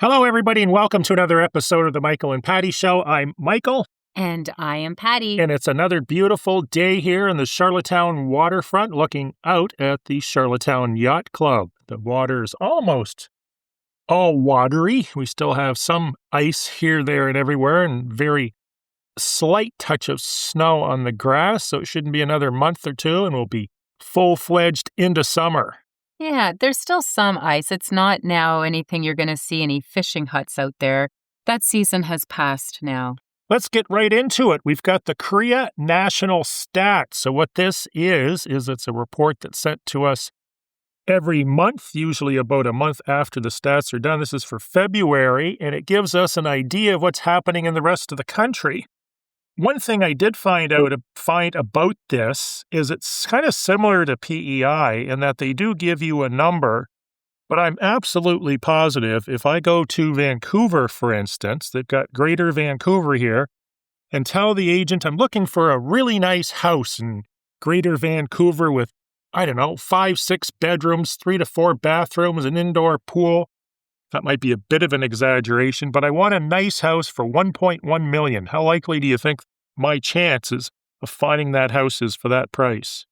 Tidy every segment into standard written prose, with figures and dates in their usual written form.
Hello, everybody, and welcome to another episode of the Michael and Patty Show. I'm Michael. And I am Patty. And it's another beautiful day here in the Charlottetown waterfront, looking out at the Charlottetown Yacht Club. The water is almost all watery. We still have some ice here, there, and everywhere, and very slight touch of snow on the grass, so it shouldn't be another month or two, and we'll be full-fledged into summer. Yeah, there's still some ice. It's not now anything you're going to see any fishing huts out there. That season has passed now. Let's get right into it. We've got the CREA National Stats. So what this is it's a report that's sent to us every month, usually about a month after the stats are done. This is for February, and it gives us an idea of what's happening in the rest of the country. One thing I did find about this is it's kind of similar to PEI in that they do give you a number, but I'm absolutely positive if I go to Vancouver, for instance, they've got Greater Vancouver here, and tell the agent I'm looking for a really nice house in Greater Vancouver with, 5-6 bedrooms, 3 to 4 bathrooms, an indoor pool. That might be a bit of an exaggeration, but I want a nice house for $1.1 million. How likely do you think my chances of finding that house is for that price?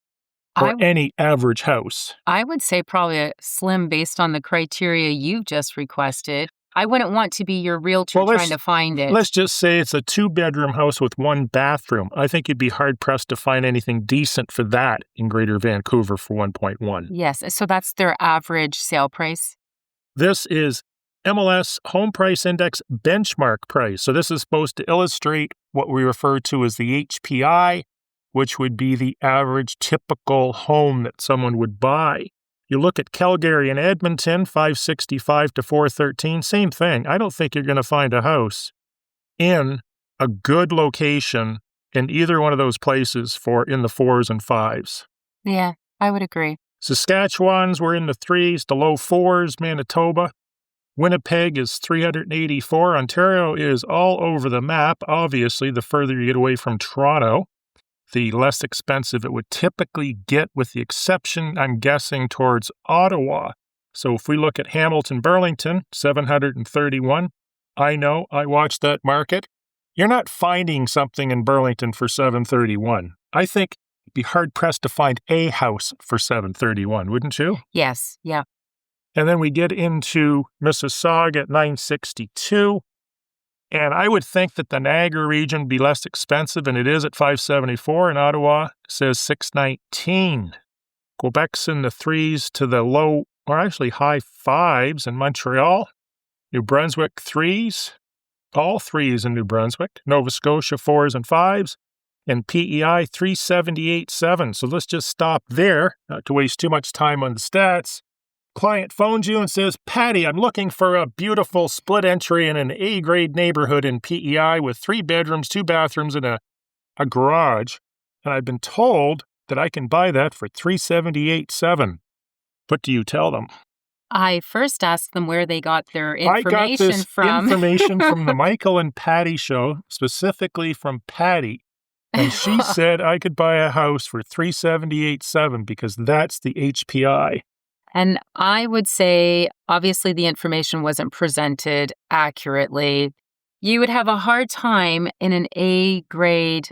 Or any average house? I would say probably a slim based on the criteria you've just requested. I wouldn't want to be your realtor trying to find it. Let's just say it's a 2-bedroom house with 1 bathroom. I think you'd be hard-pressed to find anything decent for that in Greater Vancouver for 1.1. Yes, so that's their average sale price? This is MLS Home Price Index benchmark price. So this is supposed to illustrate what we refer to as the HPI, which would be the average typical home that someone would buy. You look at Calgary and Edmonton, 565 to 413, same thing. I don't think you're going to find a house in a good location in either one of those places for in the 4s and 5s. Yeah, I would agree. Saskatchewan's were in the 3s, the low 4s, Manitoba. Winnipeg is 384. Ontario is all over the map. Obviously, the further you get away from Toronto, the less expensive it would typically get, with the exception, I'm guessing, towards Ottawa. So if we look at Hamilton, Burlington, 731, I know, I watched that market. You're not finding something in Burlington for 731. I think you'd be hard-pressed to find a house for 731, wouldn't you? Yes, yeah. And then we get into Mississauga at 962. And I would think that the Niagara region would be less expensive, and it is at 574. And Ottawa says 619. Quebec's in the 3s to the low, or actually high 5s in Montreal. New Brunswick 3s, all 3s in New Brunswick. Nova Scotia 4s and 5s. And PEI 378.7. So let's just stop there, not to waste too much time on the stats. Client phones you and says, Patty, I'm looking for a beautiful split entry in an A-grade neighborhood in PEI with 3 bedrooms, 2 bathrooms, and a garage. And I've been told that I can buy that for $378.7. What do you tell them? I first asked them where they got their information I got this from. Information from the Michael and Patty Show, specifically from Patty. And she said I could buy a house for $378.7 because that's the HPI. And I would say, obviously, the information wasn't presented accurately. You would have a hard time in an A-grade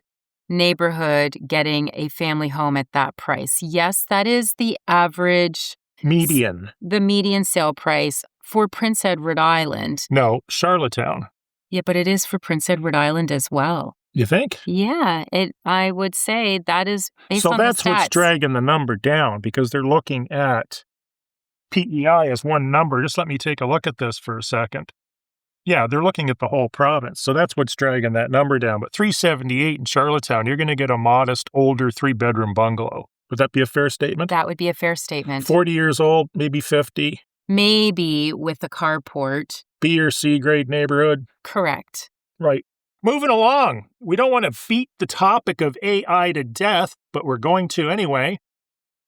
neighborhood getting a family home at that price. Yes, that is the average... Median. The median sale price for Prince Edward Island. No, Charlottetown. Yeah, but it is for Prince Edward Island as well. You think? Yeah, I would say that is based on the stats. So that's what's dragging the number down, because they're looking at PEI as one number. Just let me take a look at this for a second. Yeah, they're looking at the whole province. So that's what's dragging that number down. But $378 in Charlottetown, you're going to get a modest, older 3-bedroom bungalow. Would that be a fair statement? That would be a fair statement. 40 years old, maybe 50. Maybe with a carport. B or C grade neighborhood. Correct. Right. Moving along. We don't want to beat the topic of AI to death, but we're going to anyway.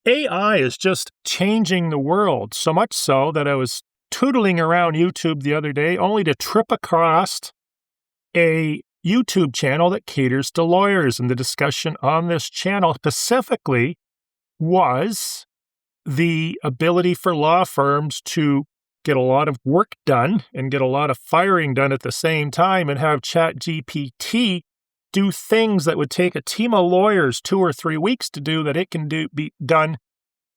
AI is just changing the world, so much so that I was tootling around YouTube the other day only to trip across a YouTube channel that caters to lawyers. And the discussion on this channel specifically was the ability for law firms to get a lot of work done and get a lot of firing done at the same time and have ChatGPT do things that would take a team of lawyers 2 or 3 weeks to do that it can be done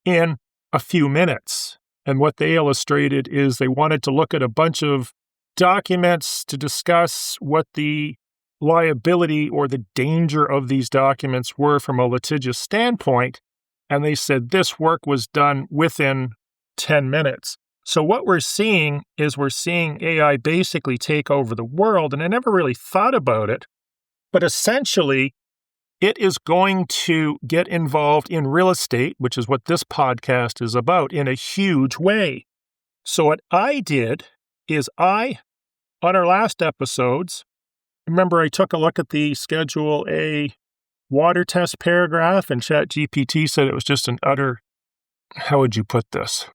in a few minutes. And what they illustrated is they wanted to look at a bunch of documents to discuss what the liability or the danger of these documents were from a litigious standpoint. And they said this work was done within 10 minutes. So what we're seeing is we're seeing AI basically take over the world. And I never really thought about it, but essentially it is going to get involved in real estate, which is what this podcast is about, in a huge way. So what I did is on our last episodes, remember I took a look at the Schedule A water test paragraph, and ChatGPT said it was just an utter, how would you put this?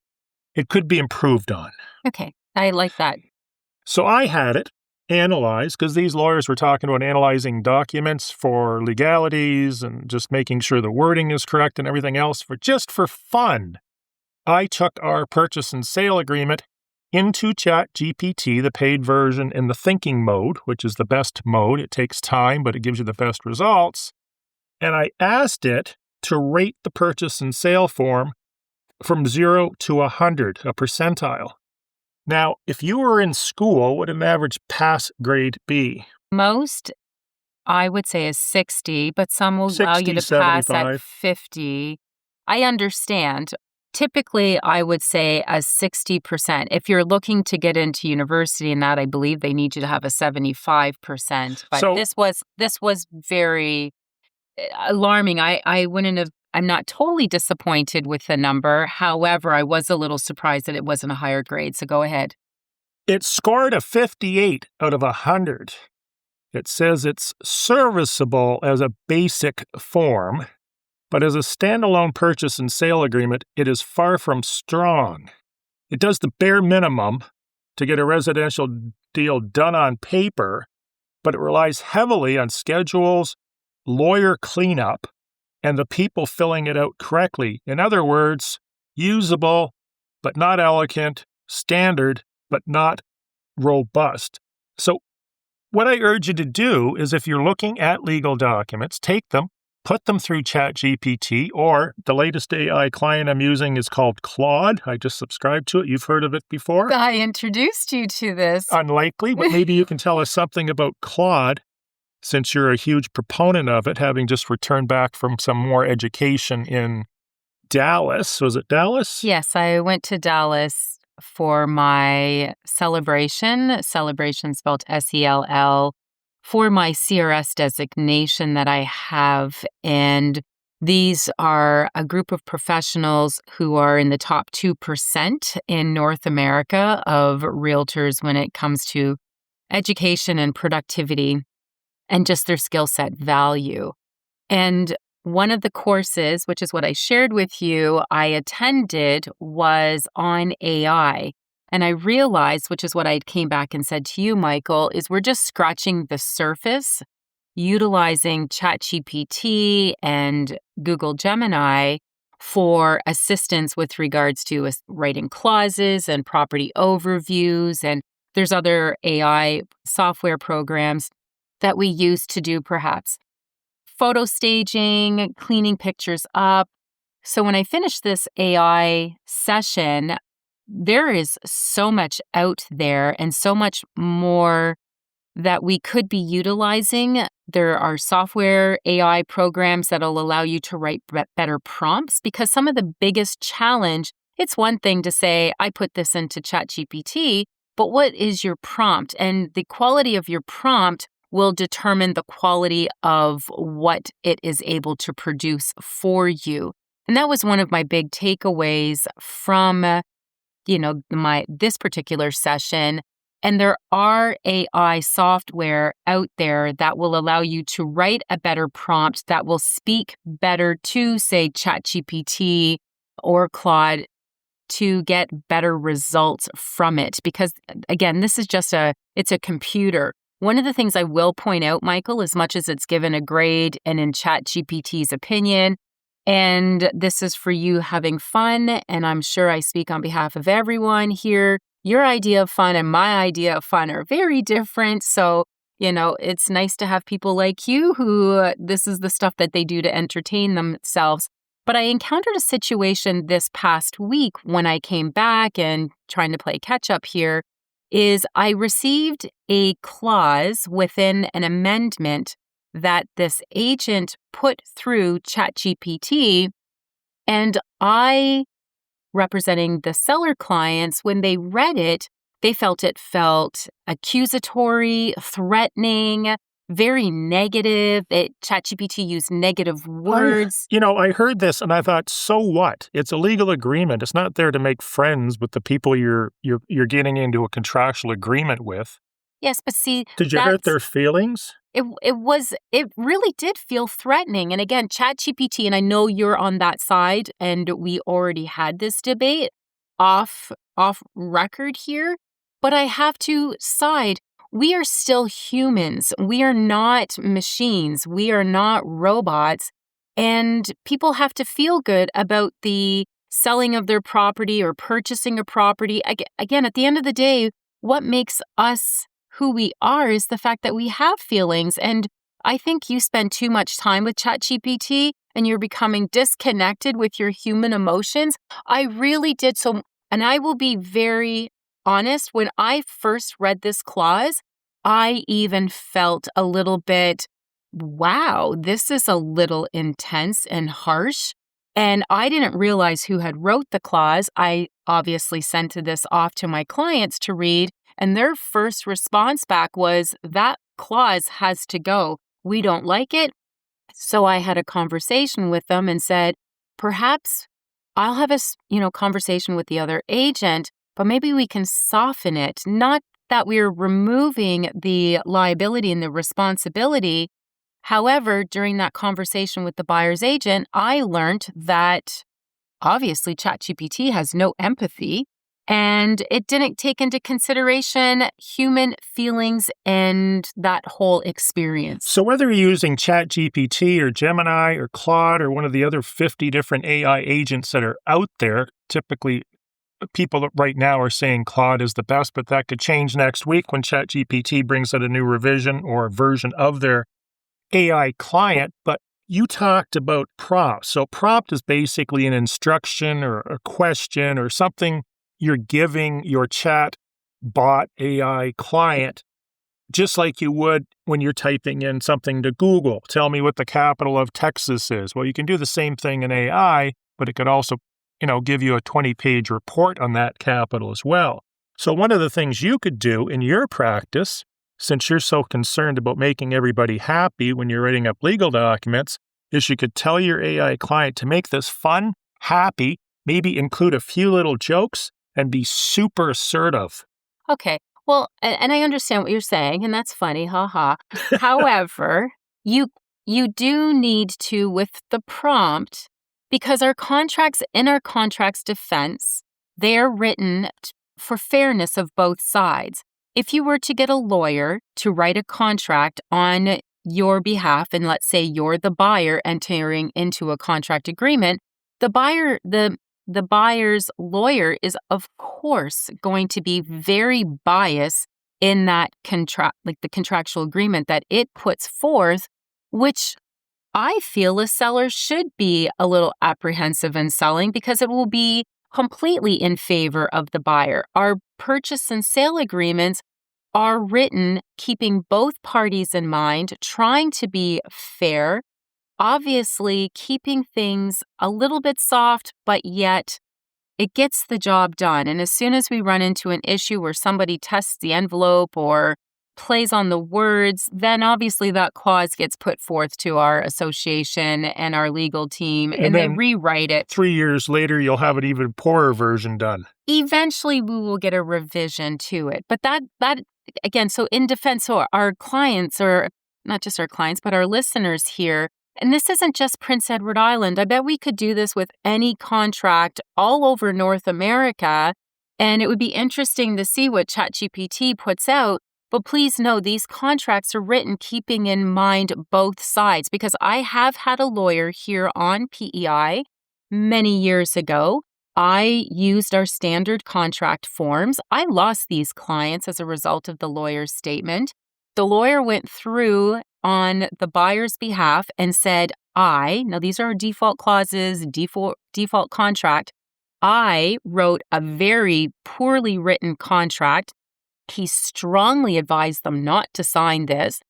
It could be improved on. Okay, I like that. So I had it analyzed, because these lawyers were talking about analyzing documents for legalities and just making sure the wording is correct and everything else. For fun, I took our purchase and sale agreement into ChatGPT, the paid version, in the thinking mode, which is the best mode. It takes time, but it gives you the best results. And I asked it to rate the purchase and sale form from 0 to 100, a percentile. Now, if you were in school, what would an average pass grade be? Most, I would say, is 60, but some will allow you to 75. pass at 50. I understand. Typically, I would say a 60%. If you're looking to get into university and that, I believe they need you to have a 75%. But So- this was very alarming. I wouldn't have. I'm not totally disappointed with the number. However, I was a little surprised that it wasn't a higher grade. So go ahead. It scored a 58 out of 100. It says it's serviceable as a basic form, but as a standalone purchase and sale agreement, it is far from strong. It does the bare minimum to get a residential deal done on paper, but it relies heavily on schedules, lawyer cleanup, and the people filling it out correctly. In other words, usable, but not elegant, standard, but not robust. So what I urge you to do is, if you're looking at legal documents, take them, put them through ChatGPT, or the latest AI client I'm using is called Claude. I just subscribed to it. You've heard of it before? I introduced you to this. Unlikely, but maybe you can tell us something about Claude, since you're a huge proponent of it, having just returned back from some more education in Dallas. Was it Dallas? Yes, I went to Dallas for my celebration spelled SELL, for my CRS designation that I have. And these are a group of professionals who are in the top 2% in North America of realtors when it comes to education and productivity, and just their skill set value. And one of the courses, which is what I shared with you, I attended was on AI. And I realized, which is what I came back and said to you, Michael, is we're just scratching the surface, utilizing ChatGPT and Google Gemini for assistance with regards to writing clauses and property overviews. And there's other AI software programs that we use to do perhaps photo staging, cleaning pictures up. So when I finish this AI session, there is so much out there and so much more that we could be utilizing. There are software AI programs that'll allow you to write better prompts, because some of the biggest challenge, it's one thing to say, I put this into ChatGPT, but what is your prompt? And the quality of your prompt will determine the quality of what it is able to produce for you. And that was one of my big takeaways from, this particular session. And there are AI software out there that will allow you to write a better prompt that will speak better to, say, ChatGPT or Claude to get better results from it. Because again, this is it's a computer. One of the things I will point out, Michael, as much as it's given a grade and in ChatGPT's opinion, and this is for you having fun, and I'm sure I speak on behalf of everyone here, your idea of fun and my idea of fun are very different. So, it's nice to have people like you who this is the stuff that they do to entertain themselves. But I encountered a situation this past week when I came back and trying to play catch up here is I received a clause within an amendment that this agent put through ChatGPT, and I, representing the seller clients, when they read it, they felt it felt accusatory, threatening, very negative. ChatGPT used negative words. I heard this and I thought, so what? It's a legal agreement. It's not there to make friends with the people you're getting into a contractual agreement with. Yes, but see, did you hurt their feelings? It really did feel threatening. And again, ChatGPT, and I know you're on that side, and we already had this debate off record here, but I have to side. We are still humans. We are not machines. We are not robots. And people have to feel good about the selling of their property or purchasing a property. Again, at the end of the day, what makes us who we are is the fact that we have feelings. And I think you spend too much time with ChatGPT and you're becoming disconnected with your human emotions. I really did. So, and I will be very honest, when I first read this clause, I even felt a little bit, wow, this is a little intense and harsh. And I didn't realize who had wrote the clause. I obviously sent this off to my clients to read, and their first response back was, that clause has to go. We don't like it. So I had a conversation with them and said, perhaps I'll have a conversation with the other agent, but maybe we can soften it. Not that we're removing the liability and the responsibility. However, during that conversation with the buyer's agent, I learned that obviously ChatGPT has no empathy and it didn't take into consideration human feelings and that whole experience. So whether you're using ChatGPT or Gemini or Claude or one of the other 50 different AI agents that are out there, typically people right now are saying Claude is the best, but that could change next week when ChatGPT brings out a new revision or a version of their AI client. But you talked about prompt. So prompt is basically an instruction or a question or something you're giving your chat bot AI client, just like you would when you're typing in something to Google. Tell me what the capital of Texas is. Well, you can do the same thing in AI, but it could also, give you a 20-page report on that capital as well. So one of the things you could do in your practice, since you're so concerned about making everybody happy when you're writing up legal documents, is you could tell your AI client to make this fun, happy, maybe include a few little jokes, and be super assertive. Okay. Well, and I understand what you're saying, and that's funny, haha. However, you do need to, with the prompt, because in our contract's defense, they're written for fairness of both sides. If you were to get a lawyer to write a contract on your behalf, and let's say you're the buyer entering into a contract agreement, the buyer's lawyer is, of course, going to be very biased in that the contractual agreement that it puts forth, which I feel a seller should be a little apprehensive in selling because it will be completely in favor of the buyer. Our purchase and sale agreements are written keeping both parties in mind, trying to be fair, obviously keeping things a little bit soft, but yet it gets the job done. And as soon as we run into an issue where somebody tests the envelope or plays on the words, then obviously that clause gets put forth to our association and our legal team, and they rewrite it. 3 years later, you'll have an even poorer version done. Eventually, we will get a revision to it. But that again, so in defense, so our clients, or not just our clients, but our listeners here, and this isn't just Prince Edward Island. I bet we could do this with any contract all over North America, and it would be interesting to see what ChatGPT puts out. But please know these contracts are written keeping in mind both sides, because I have had a lawyer here on PEI many years ago. I used our standard contract forms. I lost these clients as a result of the lawyer's statement. The lawyer went through on the buyer's behalf and said, now these are default clauses, default contract. I wrote a very poorly written contract. He strongly advised them not to sign this.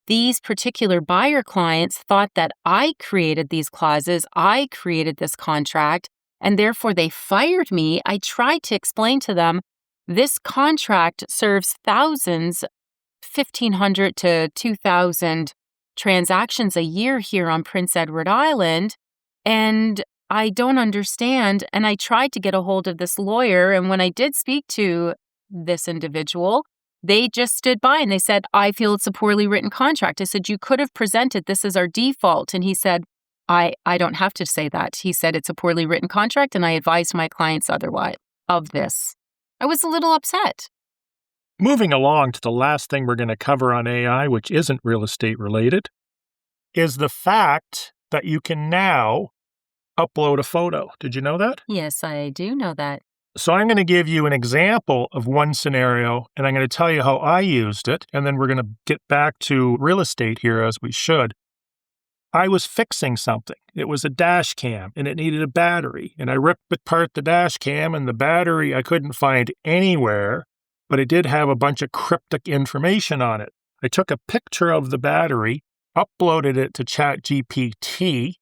These particular buyer clients thought that I created these clauses, I created this contract, and therefore they fired me. I tried to explain to them, this contract serves thousands, 1,500 to 2,000 transactions a year here on Prince Edward Island, and I don't understand. And I tried to get a hold of this lawyer, and when I did speak to this individual, they just stood by and they said, I feel it's a poorly written contract. I said, you could have presented this as our default. And he said, I don't have to say that. He said, it's a poorly written contract, and I advised my clients otherwise of this. I was a little upset. Moving along to the last thing we're going to cover on AI, which isn't real estate related, is the fact that you can now upload a photo. Did you know that? Yes, I do know that. So I'm going to give you an example of one scenario, and I'm going to tell you how I used it, and then we're going to get back to real estate here as we should. I was fixing something. It was a dash cam, and it needed a battery, and I ripped apart the dash cam, and the battery I couldn't find anywhere, but it did have a bunch of cryptic information on it. I took a picture of the battery, uploaded it to ChatGPT,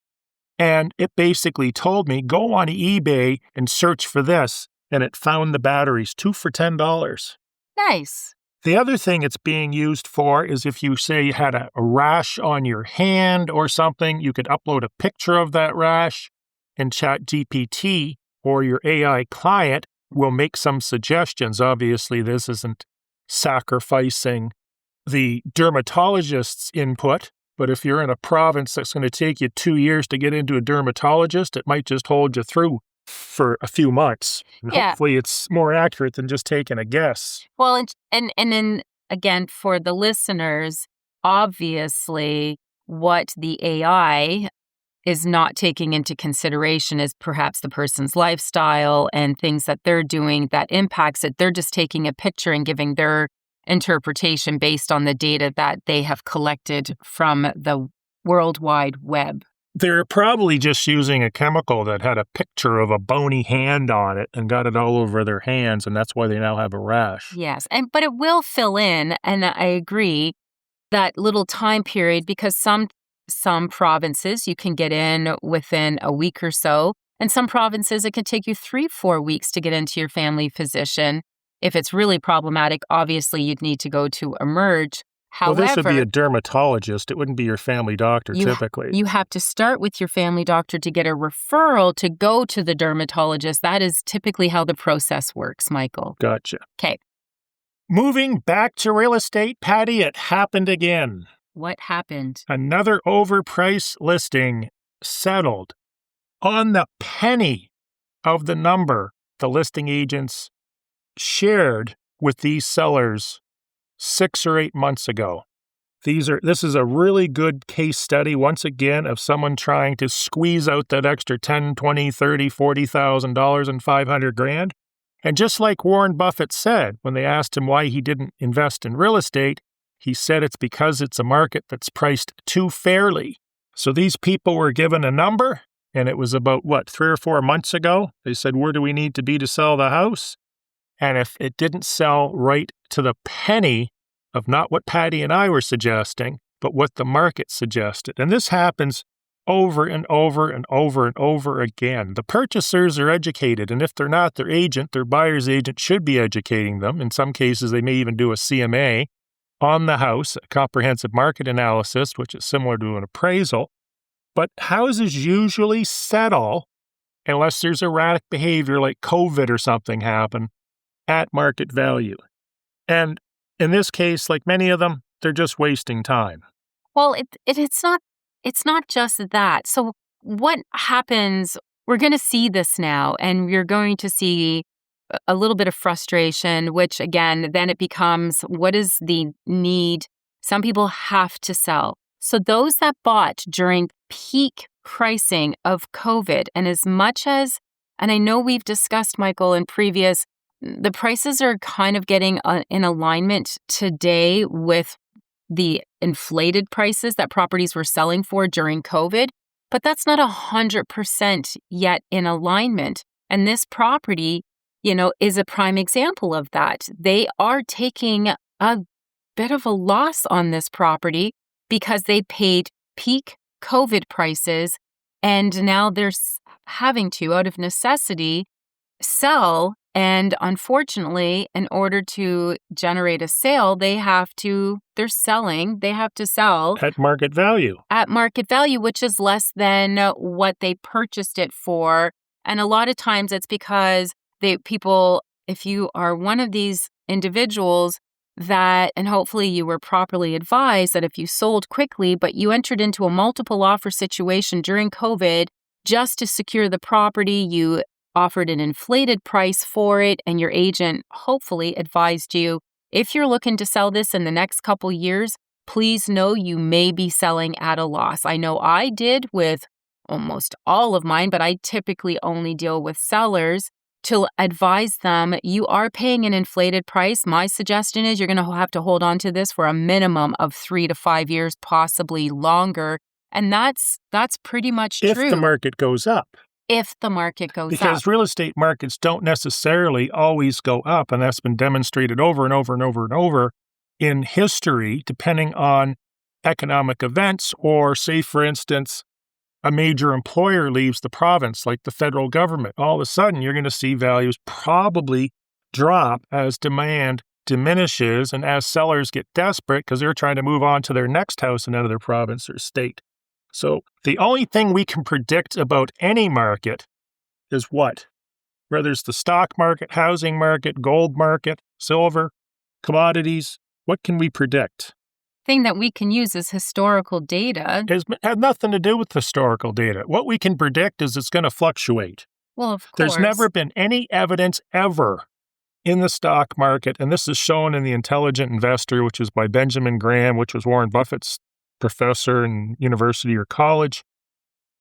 and it basically told me, go on eBay and search for this, and it found the batteries, 2 for $10. Nice. The other thing it's being used for is if you say you had a rash on your hand or something, you could upload a picture of that rash, and ChatGPT or your AI client will make some suggestions. Obviously, this isn't sacrificing the dermatologist's input, but if you're in a province that's going to take you 2 years to get into a dermatologist, it might just hold you through for a few months. And hopefully it's more accurate than just taking a guess. Well, and then again, for the listeners, obviously what the AI is not taking into consideration is perhaps the person's lifestyle and things that they're doing that impacts it. They're just taking a picture and giving their interpretation based on the data that they have collected from the World Wide Web. They're probably just using a chemical that had a picture of a bony hand on it and got it all over their hands, and that's why they now have a rash. Yes, but it will fill in, and I agree, that little time period, because some provinces you can get in within a week or so, and some provinces it can take you 3-4 weeks to get into your family physician. If it's really problematic, obviously you'd need to go to Emerge. However, this would be a dermatologist. It wouldn't be your family doctor typically. You have to start with your family doctor to get a referral to go to the dermatologist. That is typically how the process works, Michael. Gotcha. Okay. Moving back to real estate, Patty, it happened again. What happened? Another overpriced listing settled on the penny of the number the listing agents shared with these sellers 6 or 8 months ago. This is a really good case study, once again, of someone trying to squeeze out that extra $10, $20, $30, $40,000 and $500,000. And just like Warren Buffett said when they asked him why he didn't invest in real estate, he said it's because it's a market that's priced too fairly. So these people were given a number, and it was about, 3 or 4 months ago? They said, where do we need to be to sell the house? And if it didn't sell right to the penny of not what Patty and I were suggesting, but what the market suggested. And this happens over and over and over and over again. The purchasers are educated, and if they're not, their agent, their buyer's agent, should be educating them. In some cases, they may even do a CMA on the house, a comprehensive market analysis, which is similar to an appraisal. But houses usually settle, unless there's erratic behavior like COVID or something happen, at market value. And in this case, like many of them, they're just wasting time. Well, it's not just that. So what happens, we're going to see this now, and you're going to see a little bit of frustration, which again, then it becomes, what is the need? Some people have to sell. So those that bought during peak pricing of COVID, and as much as And I know we've discussed, Michael, in previous, the prices are kind of getting in alignment today with the inflated prices that properties were selling for during COVID, but that's not 100% yet in alignment. And this property, is a prime example of that. They are taking a bit of a loss on this property because they paid peak COVID prices, and now they're having to, out of necessity, sell. And unfortunately, in order to generate a sale, they have to sell At market value. At market value, which is less than what they purchased it for. And a lot of times it's because if you are one of these individuals and hopefully you were properly advised that if you sold quickly, but you entered into a multiple offer situation during COVID just to secure the property, you offered an inflated price for it, and your agent hopefully advised you, if you're looking to sell this in the next couple years, please know you may be selling at a loss. I know I did with almost all of mine, but I typically only deal with sellers to advise them, you are paying an inflated price. My suggestion is you're going to have to hold on to this for a minimum of 3 to 5 years, possibly longer. And that's pretty much true. If the market goes up. If the market goes up. Because real estate markets don't necessarily always go up, and that's been demonstrated over and over and over and over in history, depending on economic events, or say, for instance, a major employer leaves the province, like the federal government. All of a sudden, you're going to see values probably drop as demand diminishes and as sellers get desperate because they're trying to move on to their next house in another province or state. So the only thing we can predict about any market is what? Whether it's the stock market, housing market, gold market, silver, commodities, what can we predict? Thing that we can use is historical data. It has nothing to do with historical data. What we can predict is it's going to fluctuate. Well, of course. There's never been any evidence ever in the stock market, and this is shown in The Intelligent Investor, which is by Benjamin Graham, which was Warren Buffett's professor in university or college.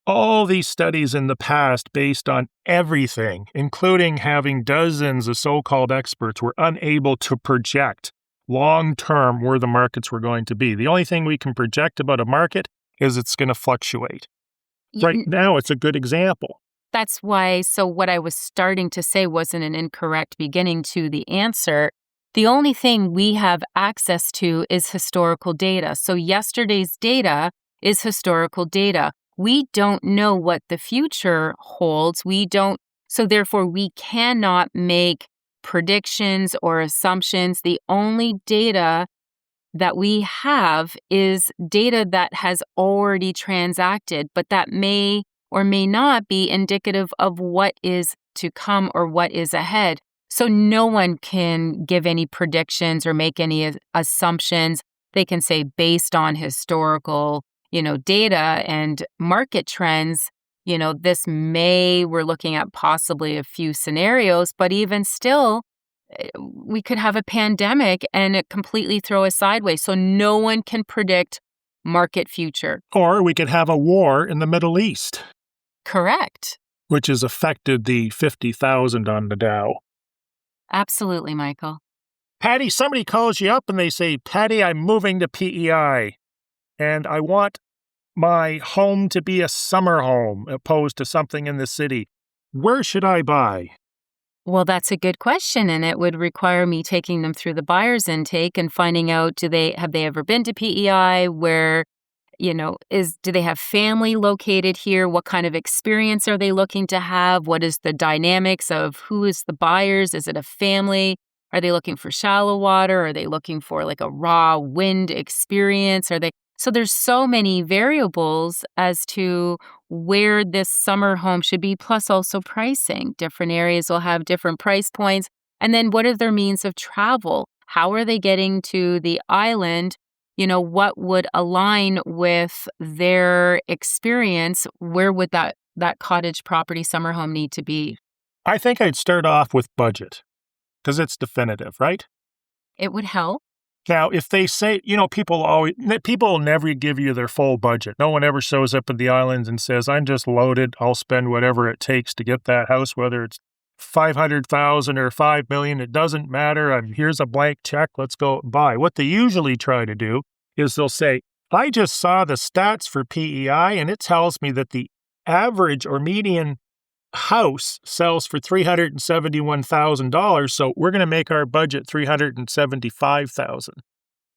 All these studies in the past based on everything, including having dozens of so-called experts, were unable to project long-term where the markets were going to be. The only thing we can project about a market is it's going to fluctuate. Right now, it's a good example. That's why, so what I was starting to say wasn't an incorrect beginning to the answer. The only thing we have access to is historical data. So yesterday's data is historical data. We don't know what the future holds. So therefore we cannot make predictions or assumptions. The only data that we have is data that has already transacted, but that may or may not be indicative of what is to come or what is ahead. So no one can give any predictions or make any assumptions. They can say based on historical, data and market trends, we're looking at possibly a few scenarios, but even still, we could have a pandemic and it completely throw us sideways. So no one can predict market future. Or we could have a war in the Middle East. Correct. Which has affected the 50,000 on the Dow. Absolutely, Michael. Patty, somebody calls you up and they say, Patty, I'm moving to PEI and I want my home to be a summer home opposed to something in the city. Where should I buy? Well, that's a good question, and it would require me taking them through the buyer's intake and finding out, have they ever been to PEI? Where, do they have family located here? What kind of experience are they looking to have? What is the dynamics of who is the buyers? Is it a family? Are they looking for shallow water? Are they looking for like a raw wind experience? So there's so many variables as to where this summer home should be, plus also pricing. Different areas will have different price points. And then what are their means of travel? How are they getting to the island? What would align with their experience? Where would that cottage property summer home need to be? I think I'd start off with budget because it's definitive, right? It would help. Now, if they say, people will never give you their full budget. No one ever shows up at the islands and says, I'm just loaded. I'll spend whatever it takes to get that house, whether it's 500,000 or 5 million. It doesn't matter. Here's a blank check. Let's go buy. What they usually try to do is they'll say, I just saw the stats for PEI and it tells me that the average or median house sells for $371,000, so we're going to make our budget $375,000.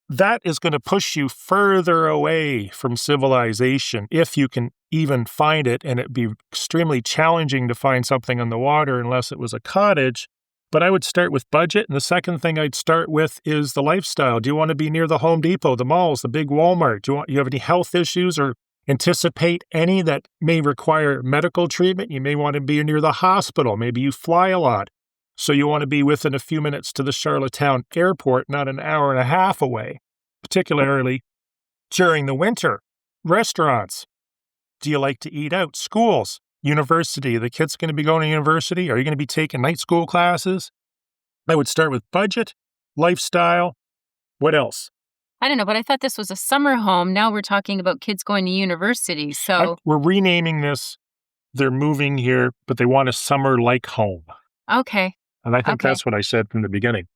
That is going to push you further away from civilization if you can even find it, and it'd be extremely challenging to find something on the water unless it was a cottage. But I would start with budget, and the second thing I'd start with is the lifestyle. Do you want to be near the Home Depot, the malls, the big Walmart? Do you have any health issues or anticipate any that may require medical treatment? You may want to be near the hospital. Maybe you fly a lot. So you want to be within a few minutes to the Charlottetown airport, not an hour and a half away, particularly during the winter. Restaurants. Do you like to eat out? Schools, university. The kids going to be going to university? Are you going to be taking night school classes? I would start with budget, lifestyle. What else? I don't know, but I thought this was a summer home. Now we're talking about kids going to university. So we're renaming this. They're moving here, but they want a summer-like home. Okay. And I think that's what I said from the beginning.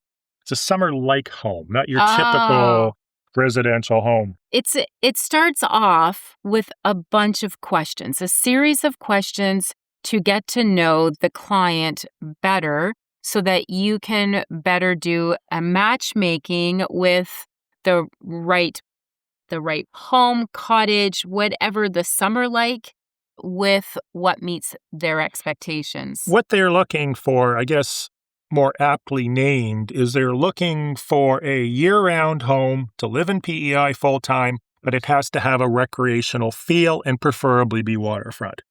It's a summer-like home, not your typical residential home. It starts off with a bunch of questions, a series of questions to get to know the client better so that you can better do a matchmaking with the right home, cottage, whatever the summer like, with what meets their expectations. What they're looking for, I guess more aptly named, is they're looking for a year-round home to live in PEI full-time, but it has to have a recreational feel and preferably be waterfront.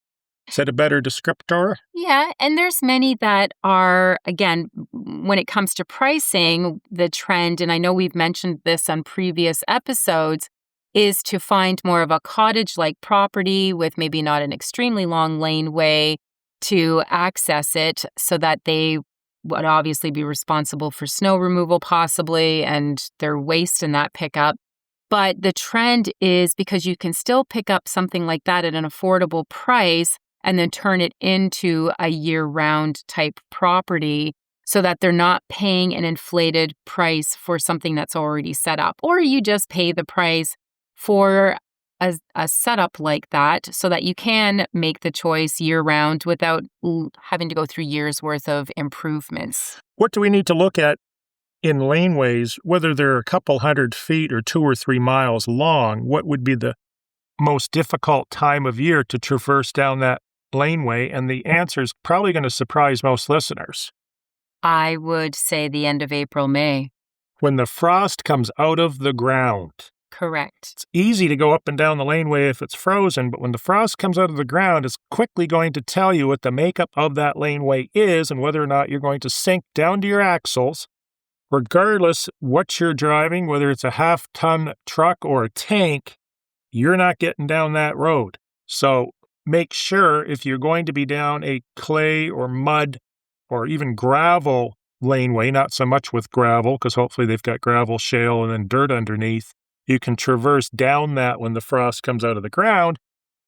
Is that a better descriptor? Yeah, and there's many that are, again, when it comes to pricing, the trend, and I know we've mentioned this on previous episodes, is to find more of a cottage-like property with maybe not an extremely long laneway to access it so that they would obviously be responsible for snow removal possibly and their waste in that pickup. But the trend is because you can still pick up something like that at an affordable price and then turn it into a year-round type property so that they're not paying an inflated price for something that's already set up. Or you just pay the price for a setup like that so that you can make the choice year-round without having to go through years' worth of improvements. What do we need to look at in laneways, whether they're a couple 100 feet or 2 or 3 miles long? What would be the most difficult time of year to traverse down that laneway? And the answer is probably going to surprise most listeners. I would say the end of April, May. When the frost comes out of the ground. Correct. It's easy to go up and down the laneway if it's frozen, but when the frost comes out of the ground, it's quickly going to tell you what the makeup of that laneway is and whether or not you're going to sink down to your axles. Regardless what you're driving, whether it's a half-ton truck or a tank, you're not getting down that road. So make sure if you're going to be down a clay or mud or even gravel laneway, not so much with gravel, because hopefully they've got gravel, shale, and then dirt underneath, you can traverse down that when the frost comes out of the ground.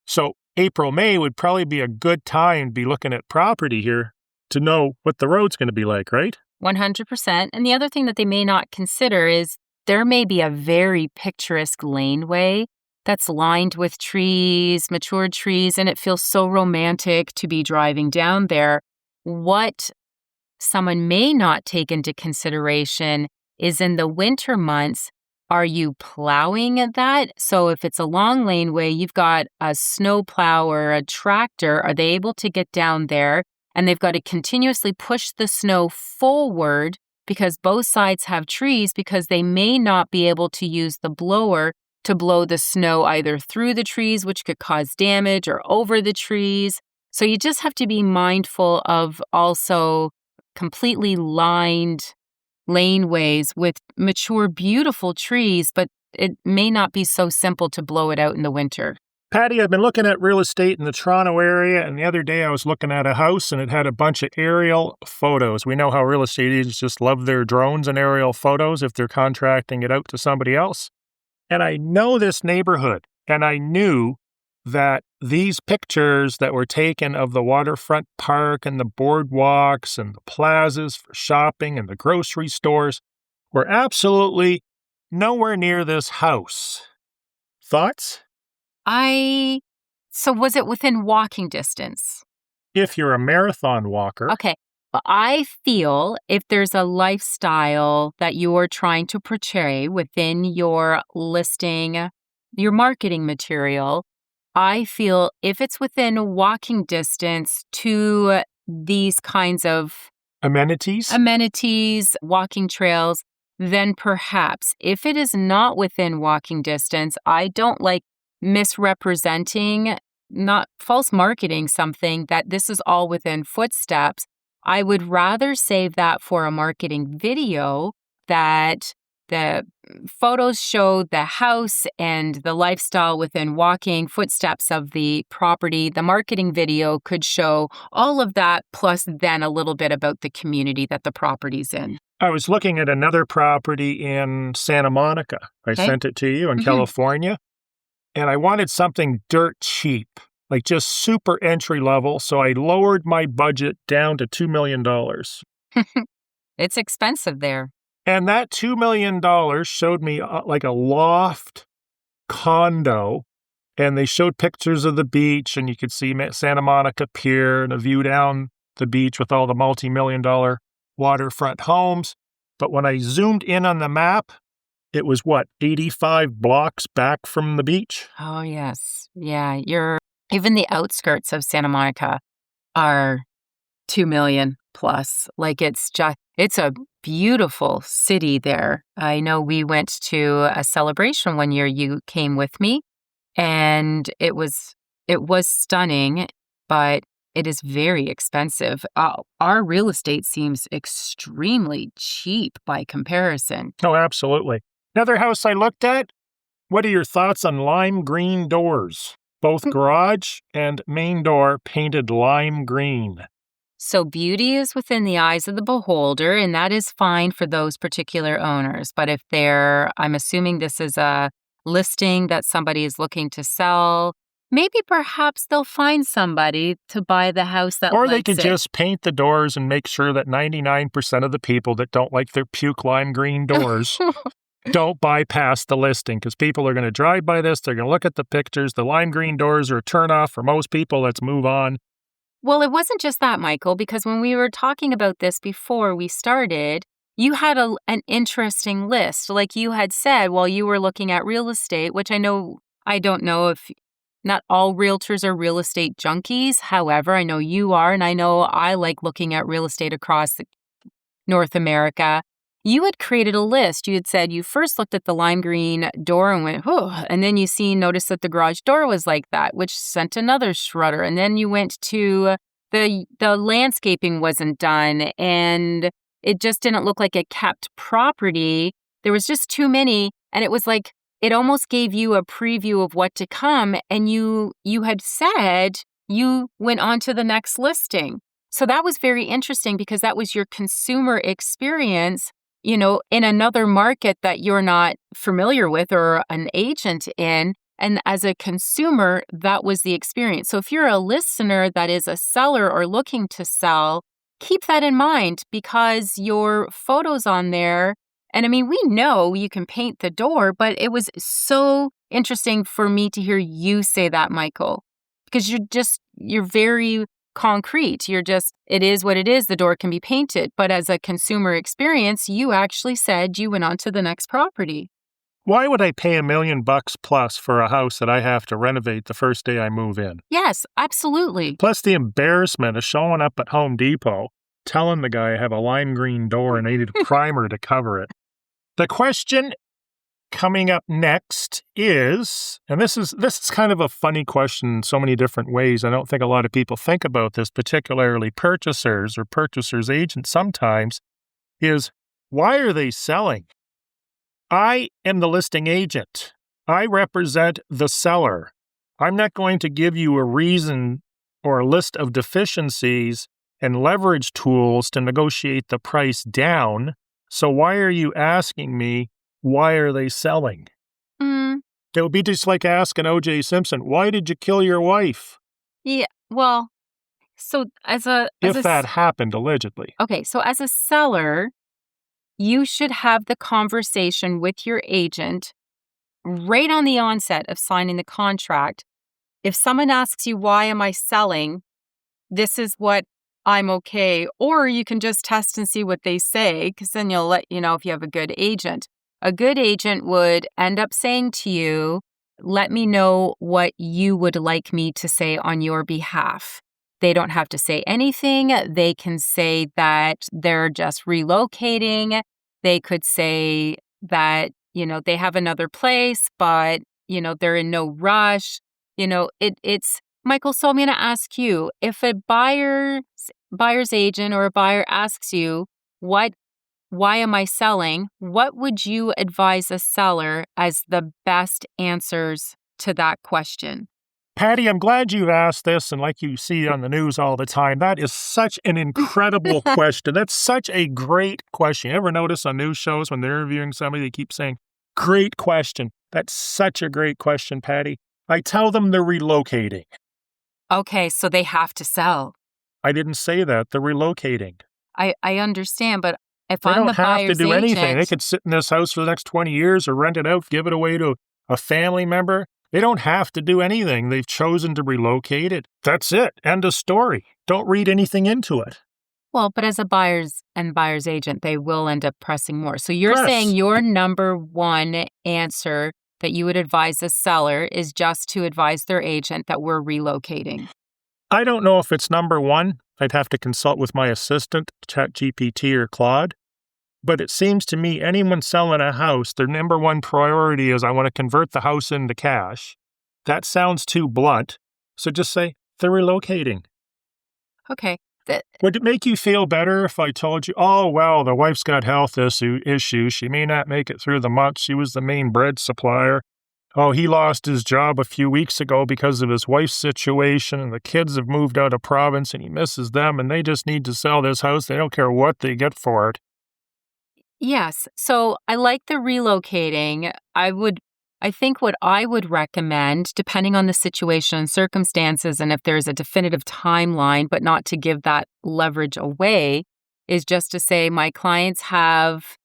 So April, May would probably be a good time to be looking at property here to know what the road's going to be like, right? 100%. And the other thing that they may not consider is there may be a very picturesque laneway that's lined with trees, matured trees, and it feels so romantic to be driving down there. What someone may not take into consideration is in the winter months, are you plowing that? So if it's a long laneway, you've got a snow plow or a tractor, are they able to get down there? And they've got to continuously push the snow forward because both sides have trees, because they may not be able to use the blower to blow the snow either through the trees, which could cause damage, or over the trees. So you just have to be mindful of also completely lined laneways with mature, beautiful trees, but it may not be so simple to blow it out in the winter. Patty, I've been looking at real estate in the Toronto area, and the other day I was looking at a house and it had a bunch of aerial photos. We know how real estate agents just love their drones and aerial photos if they're contracting it out to somebody else. And I know this neighborhood, and I knew that these pictures that were taken of the waterfront park and the boardwalks and the plazas for shopping and the grocery stores were absolutely nowhere near this house. Thoughts? So was it within walking distance? If you're a marathon walker. Okay. Well, I feel if there's a lifestyle that you're trying to portray within your listing, your marketing material, I feel if it's within walking distance to these kinds of amenities, walking trails, then perhaps. If it is not within walking distance, I don't like misrepresenting, not false marketing something that this is all within footsteps. I would rather save that for a marketing video that the photos show the house and the lifestyle within walking footsteps of the property. The marketing video could show all of that, plus then a little bit about the community that the property's in. I was looking at another property in Santa Monica. I sent it to you in California, and I wanted something dirt cheap, like just super entry level, so I lowered my budget down to $2 million. It's expensive there. And that $2 million showed me like a loft condo, and they showed pictures of the beach, and you could see Santa Monica Pier and a view down the beach with all the multi-million-dollar waterfront homes. But when I zoomed in on the map, it was 85 blocks back from the beach? Oh, yes. Yeah, even the outskirts of Santa Monica are 2 million plus. Like it's a beautiful city there. I know we went to a celebration one year. You came with me, and it was stunning, but it is very expensive. Our real estate seems extremely cheap by comparison. Oh, absolutely. Another house I looked at, what are your thoughts on lime green doors? Both garage and main door painted lime green. So beauty is within the eyes of the beholder, and that is fine for those particular owners. But if I'm assuming this is a listing that somebody is looking to sell, maybe perhaps they'll find somebody to buy the house that Or they could just paint the doors and make sure that 99% of the people that don't like their puke lime green doors don't bypass the listing, because people are going to drive by this. They're going to look at the pictures. The lime green doors are a turnoff for most people. Let's move on. Well, it wasn't just that, Michael, because when we were talking about this before we started, you had an interesting list. Like you had said while you were looking at real estate, which I don't know if not all realtors are real estate junkies. However, I know you are, and I know I like looking at real estate across North America. You had created a list. You had said you first looked at the lime green door and went, and then you noticed that the garage door was like that, which sent another shudder. And then you went to the landscaping wasn't done, and it just didn't look like a kept property. There was just too many, and it was like it almost gave you a preview of what to come. And you had said you went on to the next listing. So that was very interesting because that was your consumer experience, in another market that you're not familiar with or an agent in. And as a consumer, that was the experience. So if you're a listener that is a seller or looking to sell, keep that in mind, because your photos on there, and I mean, we know you can paint the door, but it was so interesting for me to hear you say that, Michael, because you're very concrete. It is what it is. The door can be painted. But as a consumer experience, you actually said you went on to the next property. Why would I pay $1 million plus for a house that I have to renovate the first day I move in? Yes, absolutely. Plus the embarrassment of showing up at Home Depot, telling the guy I have a lime green door and I needed a primer to cover it. The question coming up next is, and this is kind of a funny question in so many different ways. I don't think a lot of people think about this, particularly purchasers or purchasers' agents sometimes, is why are they selling? I am the listing agent. I represent the seller. I'm not going to give you a reason or a list of deficiencies and leverage tools to negotiate the price down. So why are you asking me, why are they selling? Mm, It would be just like asking O.J. Simpson, why did you kill your wife? yeah. Well, so If that happened, allegedly. okay, so as a seller, you should have the conversation with your agent right on the onset of signing the contract. If someone asks you, why am I selling? This is what I'm okay. Or you can just test and see what they say, because then you'll let you know if you have a good agent. A good agent would end up saying to you, let me know what you would like me to say on your behalf. They don't have to say anything. They can say that they're just relocating. They could say that, they have another place, but, they're in no rush. It's Michael, so I'm going to ask you, if a buyer's agent or a buyer asks you, why am I selling? What would you advise a seller as the best answers to that question? Patty, I'm glad you asked this, and like you see on the news all the time, that is such an incredible question. That's such a great question. You ever notice on news shows when they're interviewing somebody, they keep saying, great question. That's such a great question, Patty. I tell them they're relocating. Okay, so they have to sell. I didn't say that. They're relocating. I understand, but if They I'm don't the have to buyer's do anything. They agent, could sit in this house for the next 20 years or rent it out, give it away to a family member. They don't have to do anything. They've chosen to relocate it. That's it. End of story. Don't read anything into it. well, but as a buyer's agent, they will end up pressing more. So you're Press. saying your number one answer that you would advise a seller is just to advise their agent that we're relocating. I don't know if it's number one. I'd have to consult with my assistant, ChatGPT or Claude. But it seems to me anyone selling a house, their number one priority is I want to convert the house into cash. That sounds too blunt. So just say, they're relocating. Okay. Would it make you feel better if I told you, oh, well, the wife's got health issues. She may not make it through the month. She was the main bread supplier. Oh, he lost his job a few weeks ago because of his wife's situation, and the kids have moved out of province, and he misses them, and they just need to sell this house. They don't care what they get for it. Yes. So I like the relocating. I think what I would recommend, depending on the situation and circumstances, and if there's a definitive timeline, but not to give that leverage away, is just to say my clients have,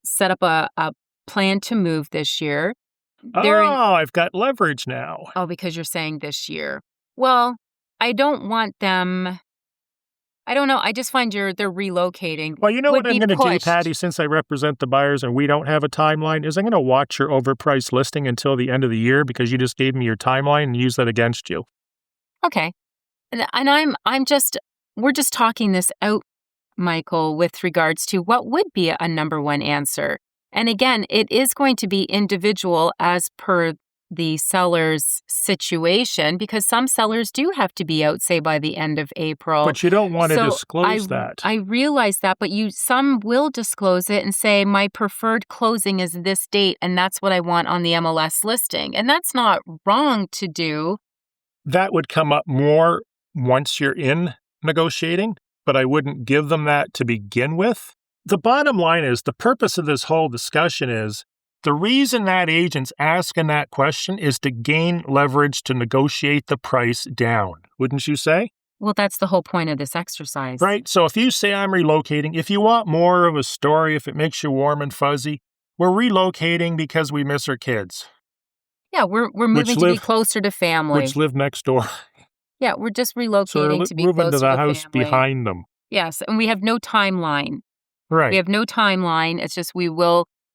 set up a plan to move this year. I've got leverage now. Oh, because you're saying this year. Well, I don't want them. I don't know. I just find they're relocating. Well, you know would what I'm be going to do, pushed. Patty, since I represent the buyers and we don't have a timeline, is I'm going to watch your overpriced listing until the end of the year because you just gave me your timeline and use that against you. Okay. And we're just talking this out, Michael, with regards to what would be a number one answer. And again, it is going to be individual as per the seller's situation, because some sellers do have to be out, say, by the end of April. But you don't want to disclose that. I realize that, but some will disclose it and say, my preferred closing is this date, and that's what I want on the MLS listing. And that's not wrong to do. That would come up more once you're in negotiating, but I wouldn't give them that to begin with. The bottom line is the purpose of this whole discussion is the reason that agent's asking that question is to gain leverage to negotiate the price down, wouldn't you say? Well, that's the whole point of this exercise. Right. So if you say I'm relocating, if you want more of a story, if it makes you warm and fuzzy, we're relocating because we miss our kids. Yeah, we're moving to be closer to family. Which live next door. Yeah, we're just relocating to be closer to family. Moving to the house behind them. Yes, and we have no timeline. Right. We have no timeline. It's just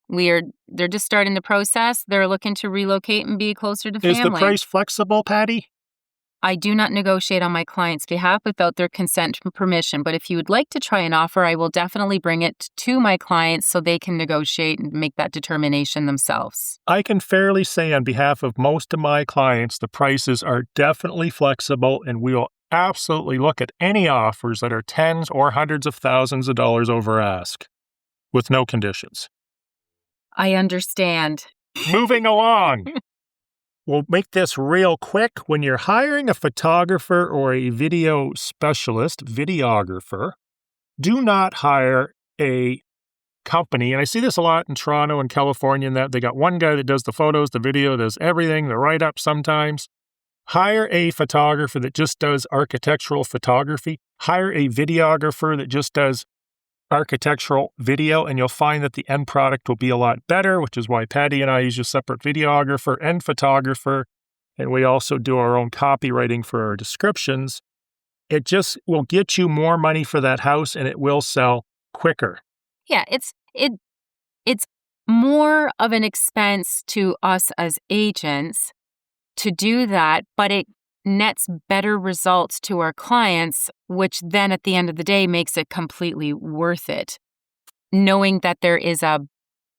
they're just starting the process. They're looking to relocate and be closer to family. Is the price flexible, Patty? I do not negotiate on my client's behalf without their consent and permission, but if you would like to try an offer, I will definitely bring it to my clients so they can negotiate and make that determination themselves. I can fairly say on behalf of most of my clients, the prices are definitely flexible, and we will absolutely look at any offers that are tens or hundreds of thousands of dollars over ask, with no conditions. I understand. Moving along. we'll make this real quick. When you're hiring a photographer or a video specialist, videographer, do not hire a company. And I see this a lot in Toronto and California, in that they got one guy that does the photos, the video, does everything, the write-up sometimes. Hire a photographer that just does architectural photography. Hire a videographer that just does architectural video, and you'll find that the end product will be a lot better, which is why Patty and I use a separate videographer and photographer, and we also do our own copywriting for our descriptions. It just will get you more money for that house, and it will sell quicker. Yeah, it's more of an expense to us as agents to do that, but it nets better results to our clients, which then at the end of the day makes it completely worth it. Knowing that there is an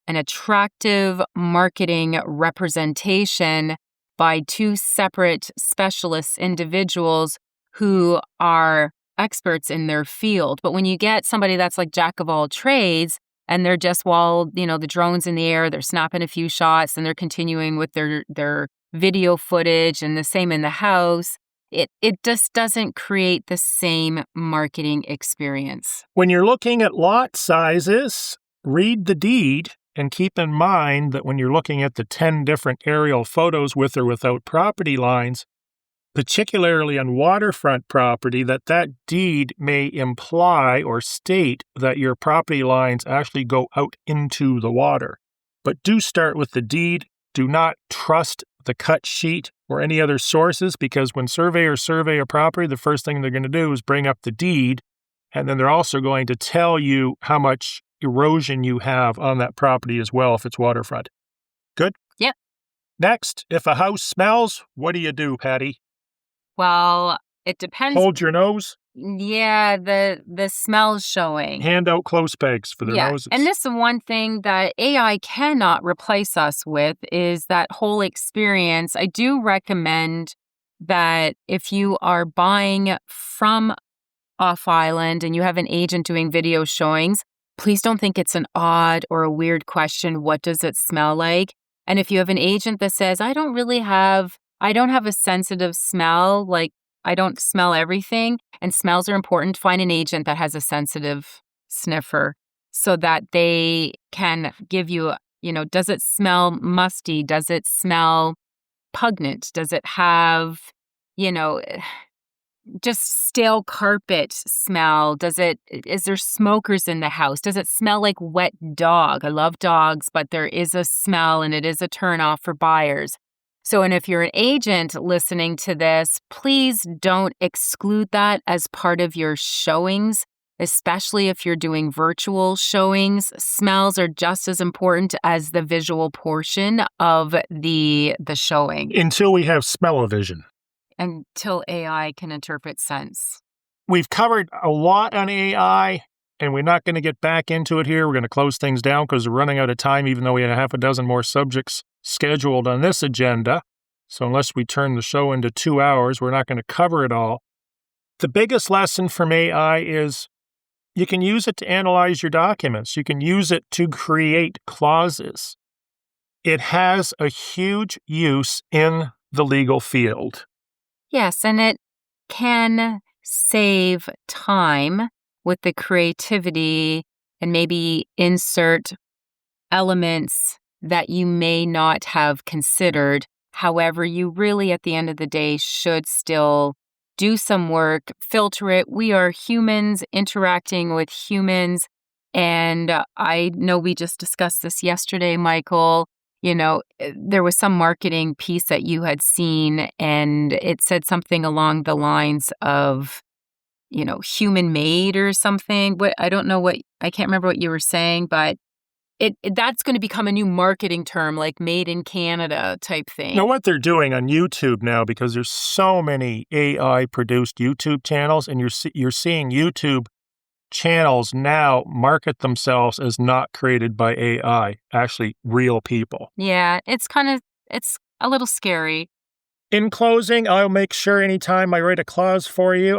attractive marketing representation by two separate specialist individuals who are experts in their field. But when you get somebody that's like jack of all trades and they're just, the drone's in the air, they're snapping a few shots and they're continuing with their video footage, and the same in the house, it just doesn't create the same marketing experience. When you're looking at lot sizes, read the deed and keep in mind that when you're looking at the 10 different aerial photos with or without property lines, particularly on waterfront property, that deed may imply or state that your property lines actually go out into the water. But do start with the deed. Do not trust the cut sheet or any other sources, because when surveyors survey a property, the first thing they're going to do is bring up the deed, and then they're also going to tell you how much erosion you have on that property as well if it's waterfront. Good? Yep. Next, if a house smells, what do you do, Patty? Well, it depends. Hold your nose. Yeah, the smell's showing. Hand out close pegs for their noses. And this is one thing that AI cannot replace us with, is that whole experience. I do recommend that if you are buying from off island and you have an agent doing video showings, please don't think it's an odd or a weird question. What does it smell like? And if you have an agent that says, I don't have a sensitive smell, like I don't smell everything, and smells are important, find an agent that has a sensitive sniffer so that they can give you, does it smell musty? Does it smell pungent? Does it have, just stale carpet smell? Is there smokers in the house? Does it smell like wet dog? I love dogs, but there is a smell and it is a turnoff for buyers. So, and if you're an agent listening to this, please don't exclude that as part of your showings, especially if you're doing virtual showings. Smells are just as important as the visual portion of the showing. Until we have smell-o-vision. Until AI can interpret scents. We've covered a lot on AI, and we're not going to get back into it here. We're going to close things down because we're running out of time, even though we had a half a dozen more subjects scheduled on this agenda. So unless we turn the show into 2 hours, we're not going to cover it all. The biggest lesson from AI is you can use it to analyze your documents. You can use it to create clauses. It has a huge use in the legal field. Yes, and it can save time with the creativity and maybe insert elements that you may not have considered. However, you really, at the end of the day, should still do some work, filter it. We are humans interacting with humans. And I know we just discussed this yesterday, Michael. There was some marketing piece that you had seen, and it said something along the lines of, human made or something. I can't remember what you were saying, but that's going to become a new marketing term, like made in Canada type thing. Now, what they're doing on YouTube now, because there's so many AI-produced YouTube channels, and you're seeing YouTube channels now market themselves as not created by AI, actually real people. Yeah, it's a little scary. In closing, I'll make sure anytime I write a clause for you,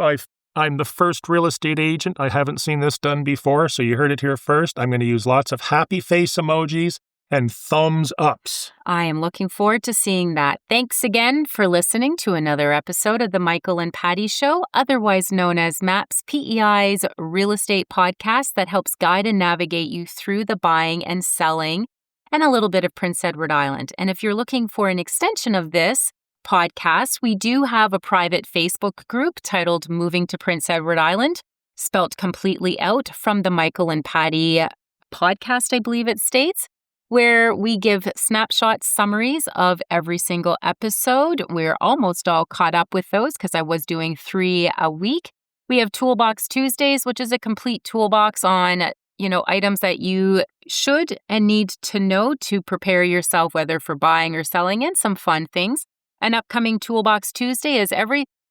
I'm the first real estate agent. I haven't seen this done before, so you heard it here first. I'm going to use lots of happy face emojis. and thumbs ups. I am looking forward to seeing that. Thanks again for listening to another episode of the Michael and Patty Show, otherwise known as MAPS PEI's real estate podcast that helps guide and navigate you through the buying and selling and a little bit of Prince Edward Island. And if you're looking for an extension of this podcast, we do have a private Facebook group titled Moving to Prince Edward Island, spelt completely out from the Michael and Patty podcast, I believe it states, where we give snapshot summaries of every single episode. We're almost all caught up with those because I was doing 3 a week. We have Toolbox Tuesdays, which is a complete toolbox on, items that you should and need to know to prepare yourself, whether for buying or selling, and some fun things. An upcoming Toolbox Tuesday is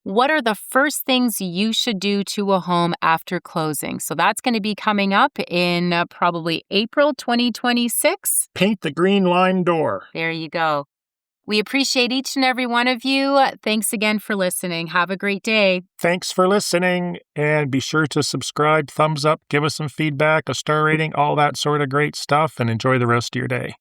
what are the first things you should do to a home after closing? So that's going to be coming up in probably April 2026. Paint the green line door. There you go. We appreciate each and every one of you. Thanks again for listening. Have a great day. Thanks for listening, and be sure to subscribe, thumbs up, give us some feedback, a star rating, all that sort of great stuff, and enjoy the rest of your day.